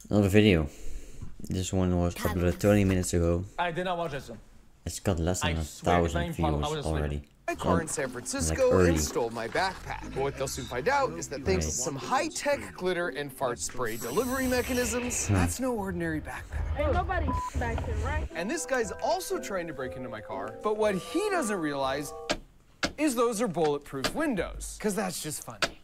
Another video. This one was uploaded 20 minutes ago. I did not watch this one. It's got less than 1,000 views already. My car in San Francisco and stole my backpack. But what they'll soon find out is that thanks to some high-tech glitter and fart spray delivery mechanisms, that's no ordinary backpack. Ain't nobody back here, right? And this guy's also trying to break into my car. But what he doesn't realize is those are bulletproof windows, because that's just funny.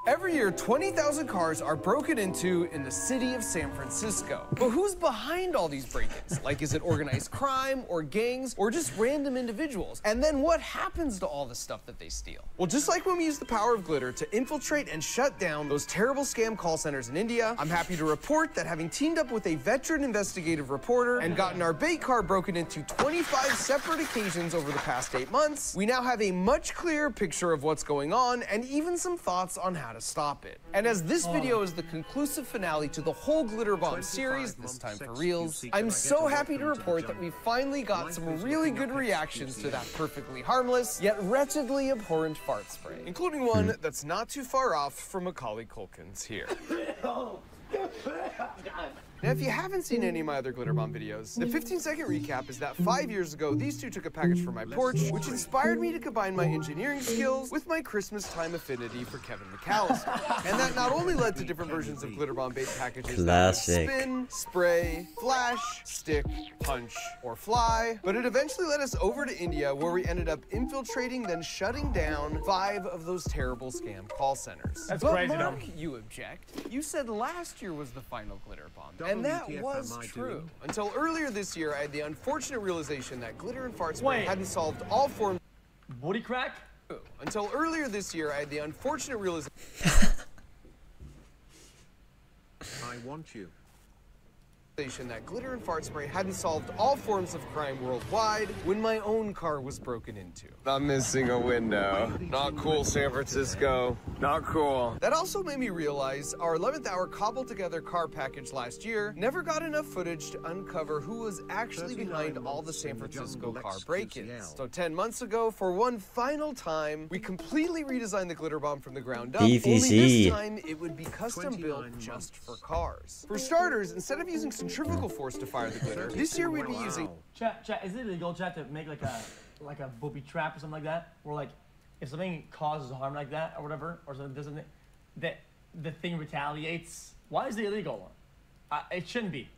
Every year, 20,000 cars are broken into in the city of San Francisco. But who's behind all these break-ins? Like, is it organized crime or gangs or just random individuals? And then what happens to all the stuff that they steal? Well, just like when we use the power of glitter to infiltrate and shut down those terrible scam call centers in India, I'm happy to report that having teamed up with a veteran investigative reporter and gotten our bait car broken into 25 separate occasions over the past 8 months, we now have a much clearer picture of what's going on and even some thoughts on how to stop it. And as this video is the conclusive finale to the whole Glitter Bomb series, this time for reals, I'm so happy to report that we finally got some really good reactions to that perfectly harmless, yet wretchedly abhorrent fart spray, including one that's not too far off from Macaulay Culkin's here. Now, if you haven't seen any of my other Glitter Bomb videos, the 15-second recap is that 5 years ago, these two took a package from my porch, which inspired me to combine my engineering skills with my Christmas time affinity for Kevin McAllister. And that not only led to different versions of Glitter Bomb bait packages that would spin, spray, flash, stick, punch, or fly, but it eventually led us over to India, where we ended up infiltrating, then shutting down 5 of those terrible scam call centers. That's but crazy, Mark, you object. You said last year was the final Glitter Bomb. And that was true. Until earlier this year, I had the unfortunate realization that glitter and fart spray hadn't solved all forms. Booty crack? Until earlier this year, I had the unfortunate realization. I want you. That glitter and fart spray hadn't solved all forms of crime worldwide when my own car was broken into. I'm missing a window. Not cool, San Francisco. Not cool. That also made me realize our 11th hour cobbled together car package last year never got enough footage to uncover who was actually behind all the San Francisco car break-ins. So 10 months ago, for one final time, we completely redesigned the Glitter Bomb from the ground up. DVC. Only this time, it would be custom built just for cars. For starters, instead of using centrifugal force to fire the glitter, this year we'd be using... Chat, is it illegal, chat, to make like a booby trap or something like that? Where like, if something causes harm like that or whatever, or something doesn't, that the thing retaliates? Why is it illegal? It shouldn't be.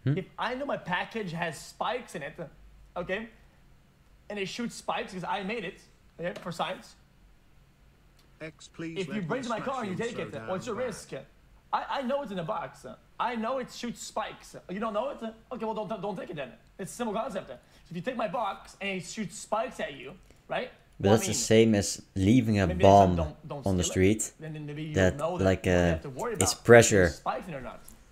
If I know my package has spikes in it, okay, and it shoots spikes because I made it, okay, for science. Please if you break my car and you take it, what's your risk? I know it's in the box. I know it shoots spikes. You don't know it? Okay, well, don't take it then. It's a simple concept. So if you take my box and it shoots spikes at you, right? But that's the same as leaving a bomb on the street. That like it's pressure.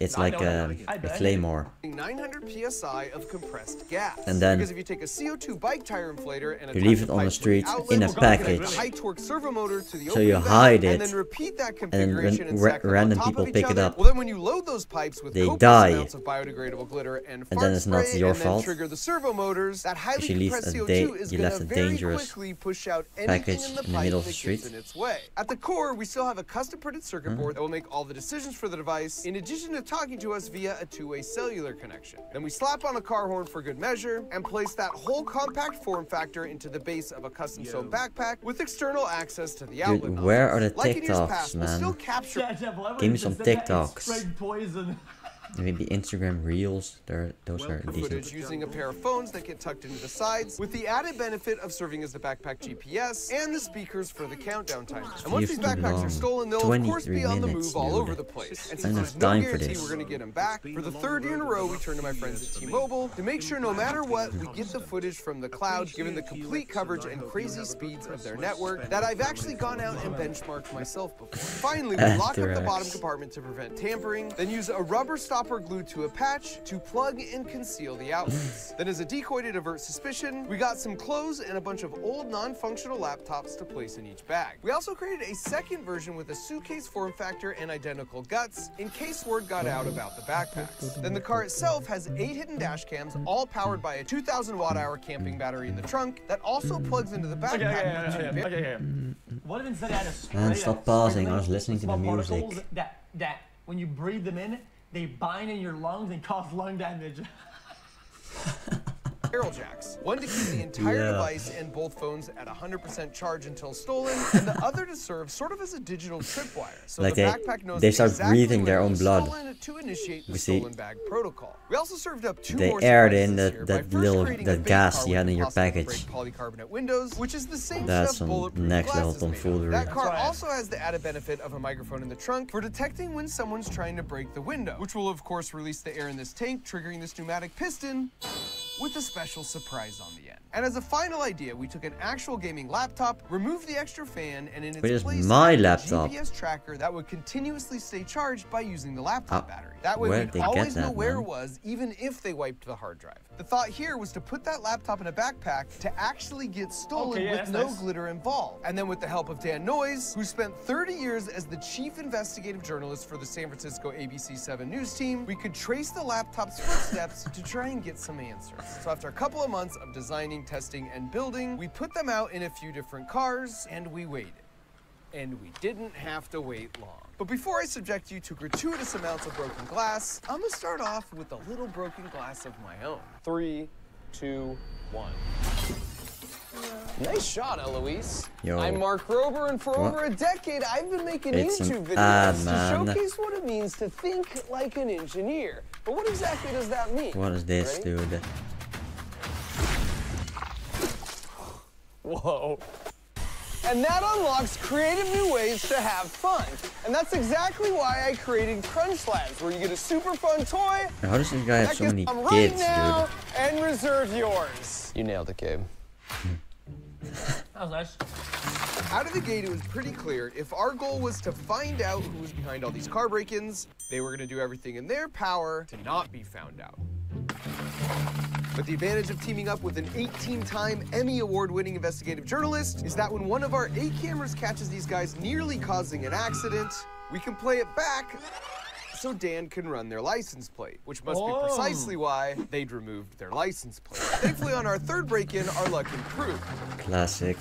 It's like a claymore. 900 psi of compressed gas. And then because if you take a CO2 bike tire inflator and you leave it on the street in a package. High torque servo motor to the so you hide it, and then repeat that configuration and then random people pick it up. Well, then when you load those pipes with they die, amounts of biodegradable glitter and then it's not your fault. Trigger the servo motors, that highly compressed CO2 is going to very quickly push out anything in the pipe that gets in its way. At the core, we still have a custom printed circuit board that will make all the decisions for the device, in addition to talking to us via a two-way cellular connection. Then we slap on a car horn for good measure and place that whole compact form factor into the base of a custom sewn backpack with external access to the outlet. Dude, where are the TikToks, man? Give me some TikToks. Poison. Maybe Instagram Reels. Those are decent. Footage using a pair of phones that get tucked into the sides, with the added benefit of serving as the backpack GPS and the speakers for the countdown timer. And once these backpacks are stolen, they'll of course be on the move all over the place. And since there's no guarantee we're going to get them back, for the 3rd year in a row, we turn to my friends at T-Mobile to make sure no matter what, we get the footage from the cloud, given the complete coverage and crazy speeds of their network, that I've actually gone out and benchmarked myself before. Finally, we lock up the bottom compartment to prevent tampering, then use a rubber stopper glued to a patch to plug and conceal the outlets. Then as a decoy to divert suspicion, we got some clothes and a bunch of old non-functional laptops to place in each bag. We also created a second version with a suitcase form factor and identical guts in case word got out about the backpacks. Then the car itself has 8 hidden dash cams, all powered by a 2,000 watt-hour camping battery in the trunk that also plugs into the backpack. What if instead I had a spray? Man, stop pausing. I was listening to the music. That when you breathe them in, they bind in your lungs and cause lung damage. Barrel jacks. One to keep the entire device and both phones at 100% charge until stolen, and the other to serve sort of as a digital tripwire. So like the backpack knows they start exactly breathing their own blood. to initiate the We see stolen bag protocol. We also served up two they more aired surprises in this year by first creating a gas car you had with in your impossible to package. break polycarbonate windows, which is the same That's stuff some bulletproof next glass level is made of. tomfoolery. That car also has the added benefit of a microphone in the trunk for detecting when someone's trying to break the window, which will of course release the air in this tank, triggering this pneumatic piston with a special surprise on the end. And as a final idea, we took an actual gaming laptop, removed the extra fan, and in its place my added laptop? a GPS tracker that would continuously stay charged by using the laptop battery. That way Where'd we'd they always get know that, where man? it was, even if they wiped the hard drive. The thought here was to put that laptop in a backpack to actually get stolen with no glitter involved. And then with the help of Dan Noyes, who spent 30 years as the chief investigative journalist for the San Francisco ABC7 News team, we could trace the laptop's footsteps to try and get some answers. So after a couple of months of designing, testing, and building, we put them out in a few different cars, and we waited. And we didn't have to wait long. But before I subject you to gratuitous amounts of broken glass, I'm gonna start off with a little broken glass of my own. 3, 2, 1. Nice shot, Eloise. Yo. I'm Mark Rober, and for over a decade, I've been making It's an YouTube videos ad, to man. showcase what it means to think like an engineer. But what exactly does that mean? What is this, Ready? dude? Whoa. And that unlocks creative new ways to have fun. And that's exactly why I created Crunch Labs, where you get a super fun toy. How does this guy have so many right kids, now dude? and reserve yours. You nailed it, Gabe. That was nice. Out of the gate, it was pretty clear if our goal was to find out who was behind all these car break-ins, they were going to do everything in their power to not be found out. But the advantage of teaming up with an 18-time Emmy Award-winning investigative journalist is that when one of our 8 cameras catches these guys nearly causing an accident, we can play it back so Dan can run their license plate, which must be precisely why they'd removed their license plate. Thankfully, on our third break-in, our luck improved. Classic.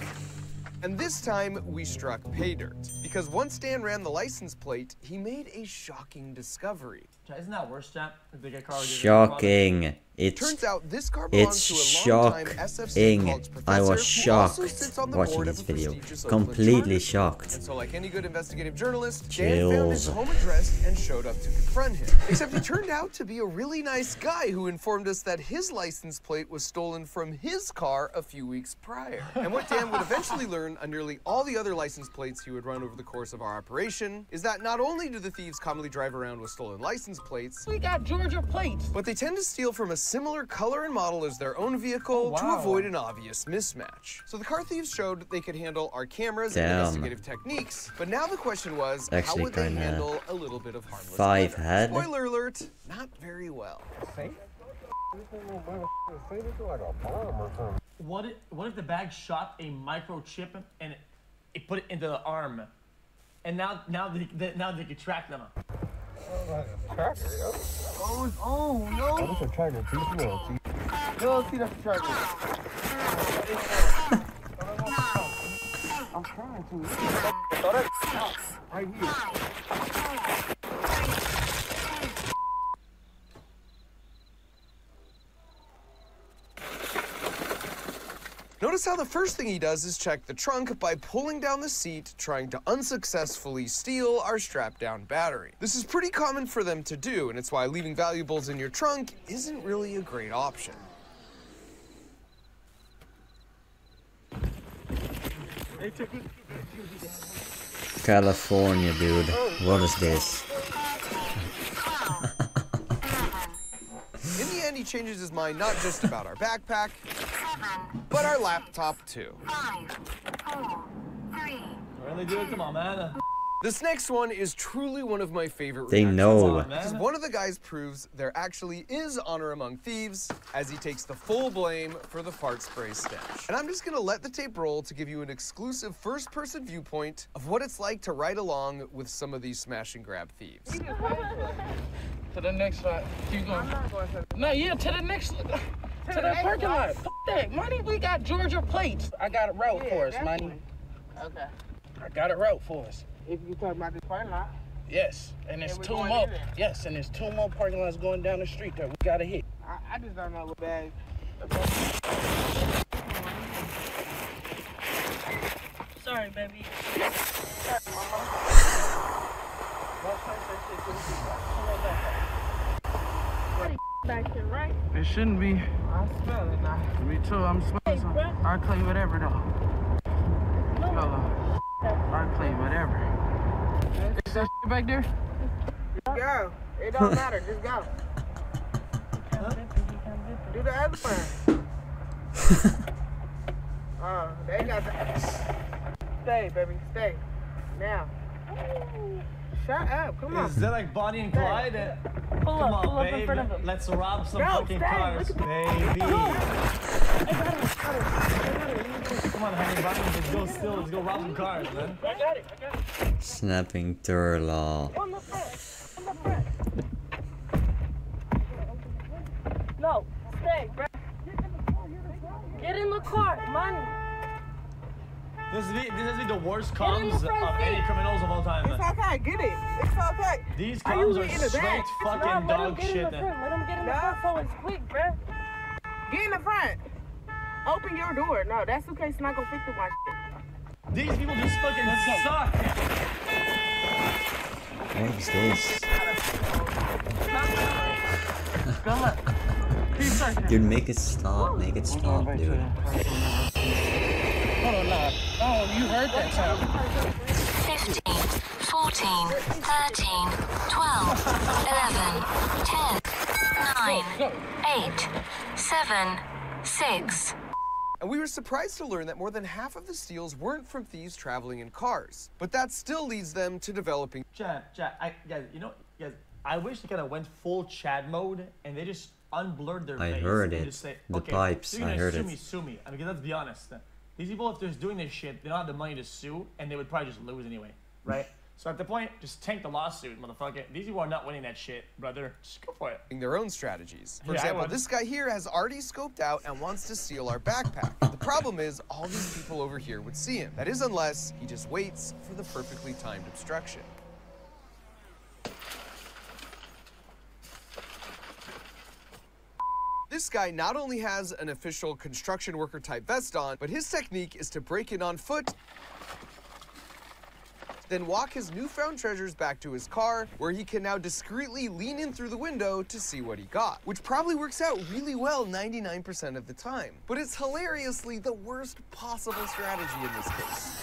And this time, we struck pay dirt. Because once Dan ran the license plate, he made a shocking discovery. Isn't that worse, chat? If they get car Shocking. Turns out this car belongs to a longtime SFC college professor I was who also shocked sits on the watching board this of a video. prestigious Oakland Completely charter. shocked. And so like any good investigative journalist, Dan found his Chills. home address and showed up to confront him. Except he turned out to be a really nice guy who informed us that his license plate was stolen from his car a few weeks prior. And what Dan would eventually learn on nearly all the other license plates he would run over the course of our operation is that not only do the thieves commonly drive around with stolen license plates, we got Georgia plates, but they tend to steal from a similar color and model as their own vehicle to avoid an obvious mismatch. So the car thieves showed they could handle our cameras and investigative techniques, but now the question was, how would they handle a little bit of harmless five glitter? head. Spoiler alert, not very well. What if the bag shot a microchip and it put it into the arm, and now they could track them? Tracker, yo. Oh no! That's a tracker, please no. No, see, that's a tracker. I'm trying to. Right here. Notice how the first thing he does is check the trunk by pulling down the seat, trying to unsuccessfully steal our strapped-down battery. This is pretty common for them to do, and it's why leaving valuables in your trunk isn't really a great option. California, dude. What is this? In the end, he changes his mind not just about our backpack, but our laptop too. Really, dude? Come on, man. This next one is truly one of my favorite They reactions. know. Because one of the guys proves there actually is honor among thieves as he takes the full blame for the fart spray stench. And I'm just gonna let the tape roll to give you an exclusive first-person viewpoint of what it's like to ride along with some of these smash and grab thieves. To the next spot. Keep going. No, yeah, to the next. To the parking lot. F that. Money, we got Georgia plates. I got it route for us, Money. Okay. I got it route for us. If you talk about this parking lot. Yes, and there's two more. Yes, and there's two more parking lots going down the street that we gotta hit. I just don't know what bag. Sorry, baby. Back here, right? It shouldn't be. I smell it now. Me too. I'm smelling something. I'll claim whatever though. Yellow. I'll claim whatever. Is that shit back there? Just go. It don't matter. Just go. Do the other one. They got the. Stay, baby. Stay. Now. Shut up. Come on. Is that like Bonnie and Clyde? Pull up babe. in front of him. Let's rob some Go, fucking stay. cars, Look baby. I got it. Come on, honey, Bonnie, let's go rob some cars, man. I got it. Snapping turtle. On the front. No, stay, bro. Get in the car, money. This is the worst comms of any criminals of all time, It's man. okay. Get it. It's okay. These Are you comms in are the straight back? fucking Let him dog get in shit, the man. front. Let him get in the No. front so it's quick, bro. Get in the front. Open your door. No, that suitcase not gonna fix it, my shit. These people just fucking suck. What is this? Dude, make it stop, dude. Hold on, now. Oh, you heard that sound. 15, 14, 13, 12, 11, 10, 9, 8, 7, 6. And we were surprised to learn that more than half of the steals weren't from thieves traveling in cars. But that still leads them to developing. Chad, I wish they kind of went full Chad mode and they just unblurred their face. I heard and it. Just say, The okay, pipes, so you're I gonna heard sue it. me, sue me. I mean, let's be honest. These people, if they're doing this shit, they don't have the money to sue, and they would probably just lose anyway, right? So at the point, just tank the lawsuit, motherfucker. These people are not winning that shit, brother. Just go for it. Their own strategies. For Yeah, I example, would. this guy here has already scoped out and wants to steal our backpack. The problem is all these people over here would see him. That is unless he just waits for the perfectly timed obstruction. This guy not only has an official construction worker type vest on, but his technique is to break in on foot, then walk his newfound treasures back to his car, where he can now discreetly lean in through the window to see what he got, which probably works out really well 99% of the time. But it's hilariously the worst possible strategy in this case.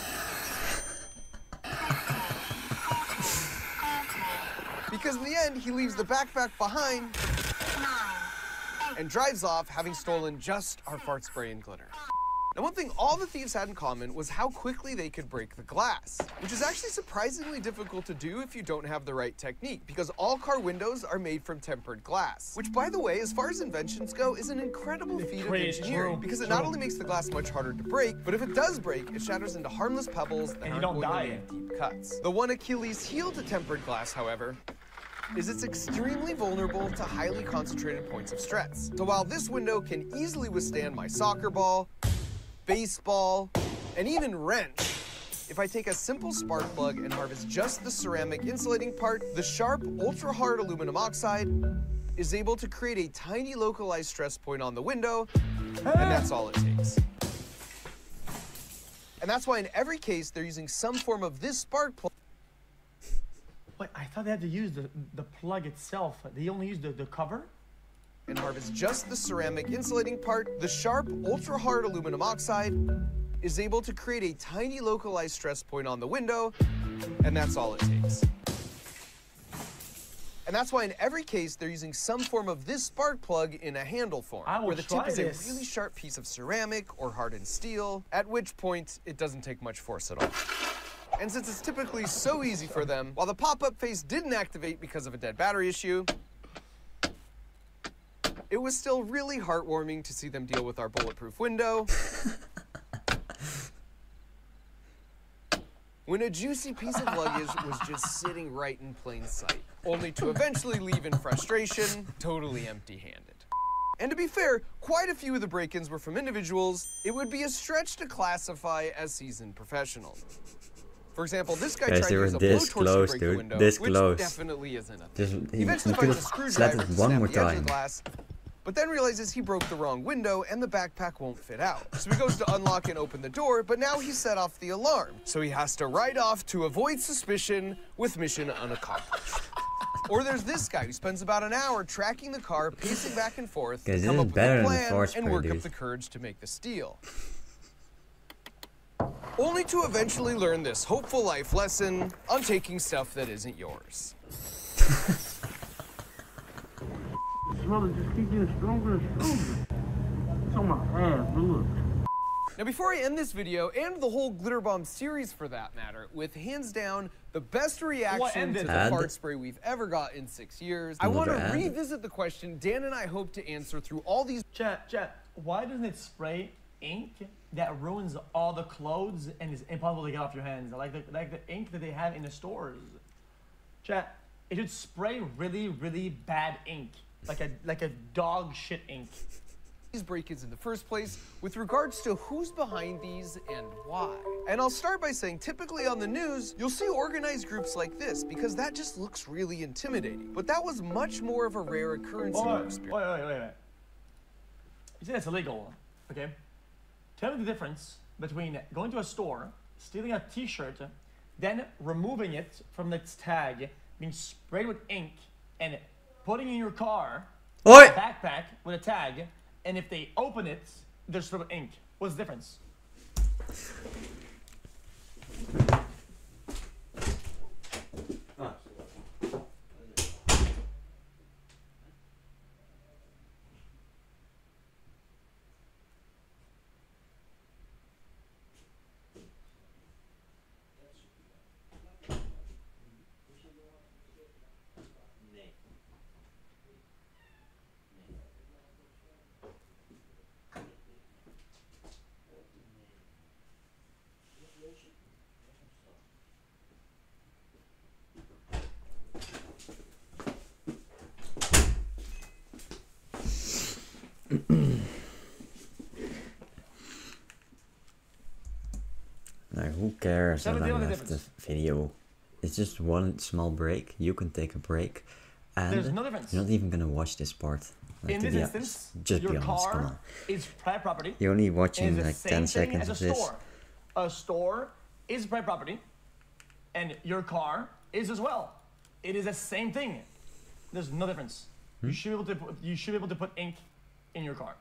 Because in the end, he leaves the backpack behind and drives off, having stolen just our fart spray and glitter. Now, one thing all the thieves had in common was how quickly they could break the glass, which is actually surprisingly difficult to do if you don't have the right technique, because all car windows are made from tempered glass, which, by the way, as far as inventions go, is an incredible feat of engineering, because it not only makes the glass much harder to break, but if it does break, it shatters into harmless pebbles that aren't going to leave deep cuts. The one Achilles' heel to tempered glass, however, is it's extremely vulnerable to highly concentrated points of stress. So while this window can easily withstand my soccer ball, baseball, and even wrench, if I take a simple spark plug and harvest just the ceramic insulating part, the sharp, ultra-hard aluminum oxide is able to create a tiny localized stress point on the window, and that's all it takes. And that's why in every case, they're using some form of this spark plug. Wait, I thought they had to use the plug itself. They only use the cover? And harvest just the ceramic insulating part, the sharp, ultra-hard aluminum oxide is able to create a tiny localized stress point on the window, and that's all it takes. And that's why in every case, they're using some form of this spark plug in a handle form, where the tip is a really sharp piece of ceramic or hardened steel, at which point it doesn't take much force at all. And since it's typically so easy for them, while the pop-up face didn't activate because of a dead battery issue, it was still really heartwarming to see them deal with our bulletproof window when a juicy piece of luggage was just sitting right in plain sight, only to eventually leave in frustration, totally empty-handed. And to be fair, quite a few of the break-ins were from individuals it would be a stretch to classify as seasoned professionals. For example, this guy Guys, tried they to were use a this blowtorch close, to break the dude. window, This which close. definitely isn't a Just, thing. he He eventually could finds a have screwdriver slapped to it one snap more the edge of the time. glass, but then realizes he broke the wrong window and the backpack won't fit out. So he goes to unlock and open the door, but now he set off the alarm. So he has to ride off to avoid suspicion with mission unaccomplished. Or there's this guy who spends about an hour tracking the car, pacing back and forth, Guys, come this up is with better a than the plan Force and Spray, work up dude. the courage to make the steal. Only to eventually learn this hopeful life lesson on taking stuff that isn't yours. Smell it just keep getting stronger and stronger. It's on my ass, look. Now before I end this video, and the whole Glitter Bomb series for that matter, with hands down the best reaction to the fart spray we've ever got in 6 years, I want to revisit the question Dan and I hope to answer through all these— Chat, why doesn't it spray ink that ruins all the clothes and is impossible to get off your hands? Like the ink that they have in the stores. Chat, it should spray really, really bad ink. Like a dog shit ink. These break-ins in the first place with regards to who's behind these and why. And I'll start by saying typically on the news, you'll see organized groups like this because that just looks really intimidating. But that was much more of a rare occurrence in our experience. Wait. You say that's illegal, okay? Tell me the difference between going to a store, stealing a t-shirt, then removing it from its tag, being sprayed with ink, and putting in your car, a backpack with a tag, and if they open it, there's sort of ink. What's the difference? Like, who cares how long left the video? It's just one small break. You can take a break, and there's no difference. You're not even gonna watch this part. Like, in this instance, just your be honest, come car on. is private property. You're only watching like 10 seconds as of this. Store. A store is private property, and your car is as well. It is the same thing. There's no difference. You should be able to put ink in your car.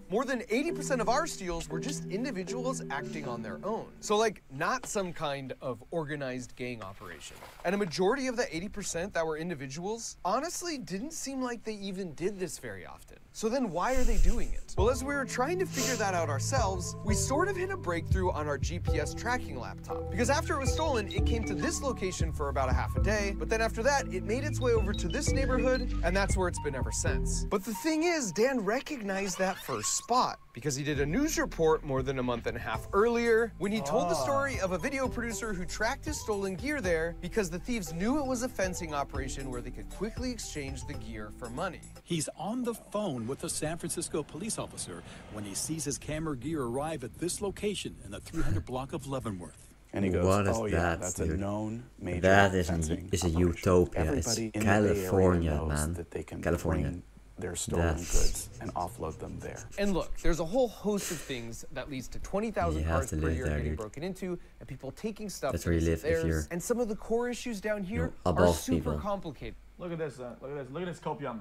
More than 80% of our steals were just individuals acting on their own. So like, not some kind of organized gang operation. And a majority of the 80% that were individuals honestly didn't seem like they even did this very often. So then why are they doing it? Well, as we were trying to figure that out ourselves, we sort of hit a breakthrough on our GPS tracking laptop. Because after it was stolen, it came to this location for about a half a day, but then after that, it made its way over to this neighborhood, and that's where it's been ever since. But the thing is, Dan recognized that first spot because he did a news report more than a month and a half earlier when he told the story of a video producer who tracked his stolen gear there because the thieves knew it was a fencing operation where they could quickly exchange the gear for money. He's on the phone with a San Francisco police officer when he sees his camera gear arrive at this location in the 300 block of Leavenworth. And he goes, what is oh that, yeah, that's dude? a known major That is a operation. utopia. It's Everybody in the Bay California, Area knows man. that they can California. bring their stolen goods and offload them there. And look, there's a whole host of things that leads to 20,000 cars per year there, getting dude. broken into and people taking stuff That's where you live if you're and some of the core issues down here are above super people. complicated. Look at this. Look at this copium.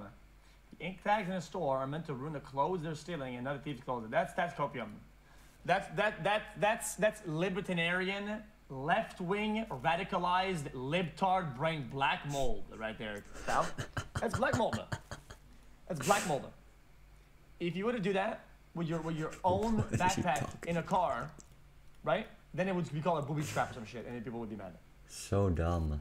The ink tags in a store are meant to ruin the clothes they're stealing and other thieves' clothes. That's copium. That's libertarian, left-wing, radicalized, libtard brain black mold right there. That's black mold. That's black mold. If you were to do that with your own backpack in a car, right? Then it would be called a booby trap or some shit, and then people would be mad. So dumb.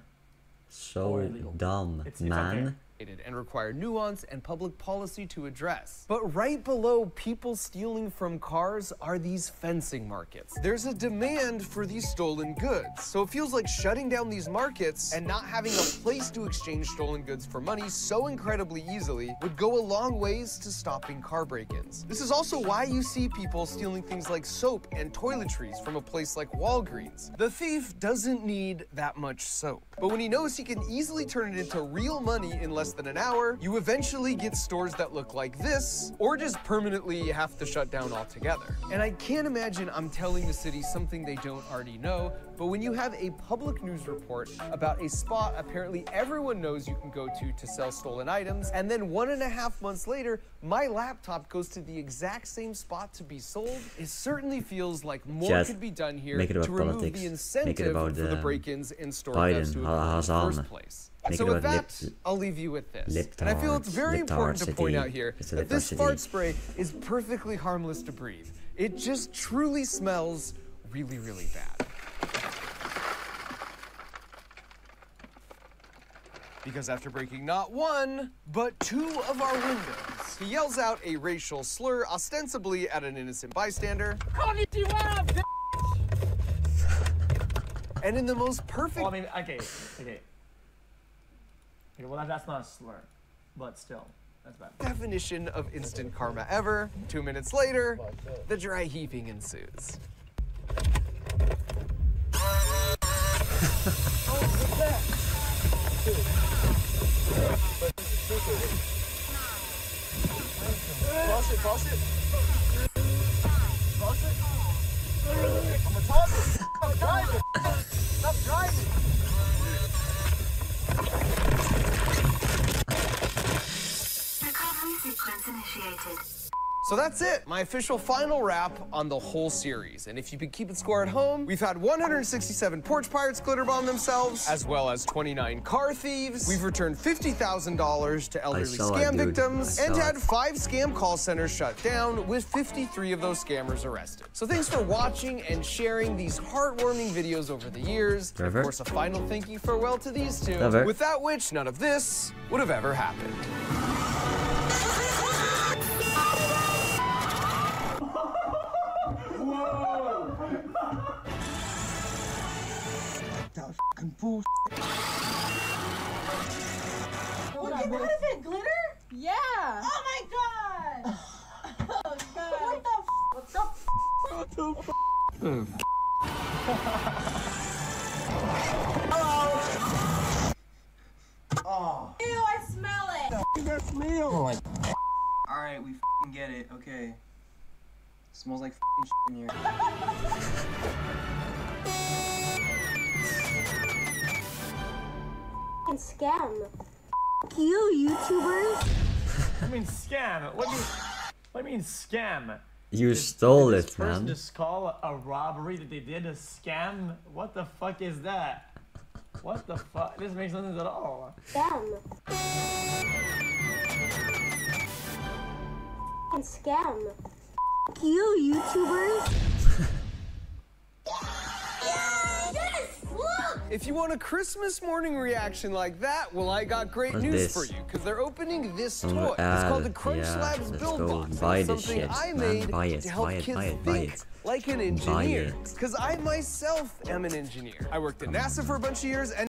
So dumb, It's man. and require nuance and public policy to address. But right below people stealing from cars are these fencing markets. There's a demand for these stolen goods, so it feels like shutting down these markets and not having a place to exchange stolen goods for money so incredibly easily would go a long ways to stopping car break-ins. This is also why you see people stealing things like soap and toiletries from a place like Walgreens. The thief doesn't need that much soap, but when he knows he can easily turn it into real money in less than an hour, you eventually get stores that look like this, or just permanently have to shut down altogether. And I can't imagine I'm telling the city something they don't already know, but when you have a public news report about a spot apparently everyone knows you can go to sell stolen items, and then 1.5 months later, my laptop goes to the exact same spot to be sold, it certainly feels like more could be done here to remove the incentive for the break-ins and store thefts to occur in the first place. So with that, I'll leave you with this. And I feel it's very important to point out here that this fart spray is perfectly harmless to breathe. It just truly smells really, really bad. Because after breaking not one, but 2 of our windows, he yells out a racial slur ostensibly at an innocent bystander. And in the most perfect... Well, I mean, okay. Well, that's not a slur, but still, that's bad. Definition of instant karma ever. 2 minutes later, the dry heaving ensues. Toss it. I'm gonna toss it. Stop driving. Stop driving. Recovery sequence initiated. So that's it, my official final wrap on the whole series. And if you've been keeping score at home, we've had 167 porch pirates glitter bomb themselves, as well as 29 car thieves. We've returned $50,000 to elderly scam victims, and had 5 scam call centers shut down, with 53 of those scammers arrested. So thanks for watching and sharing these heartwarming videos over the years. And of course, a final thank you farewell to these 2, without which none of this would have ever happened. That fucking bullshit. Look at that, is it glitter? Yeah. Oh my god. Oh god. What the f? What the f? Hello. Oh. Ew, I smell it. That smell. Alright, we f***ing get it. Okay. Smells like f***ing shit in here. Scam. You YouTubers. I mean scam. What do you mean scam? You stole it, man. Person just call a robbery that they did a scam? What the fuck is that? What the fuck? This makes no sense at all. Scam. Scam. You YouTubers. If you want a Christmas morning reaction like that, well, I got great news for you, because they're opening this toy. It's called the Crunch Labs Build Box. It's something I made to help kids think like an engineer. Because I myself am an engineer. I worked at NASA for a bunch of years, and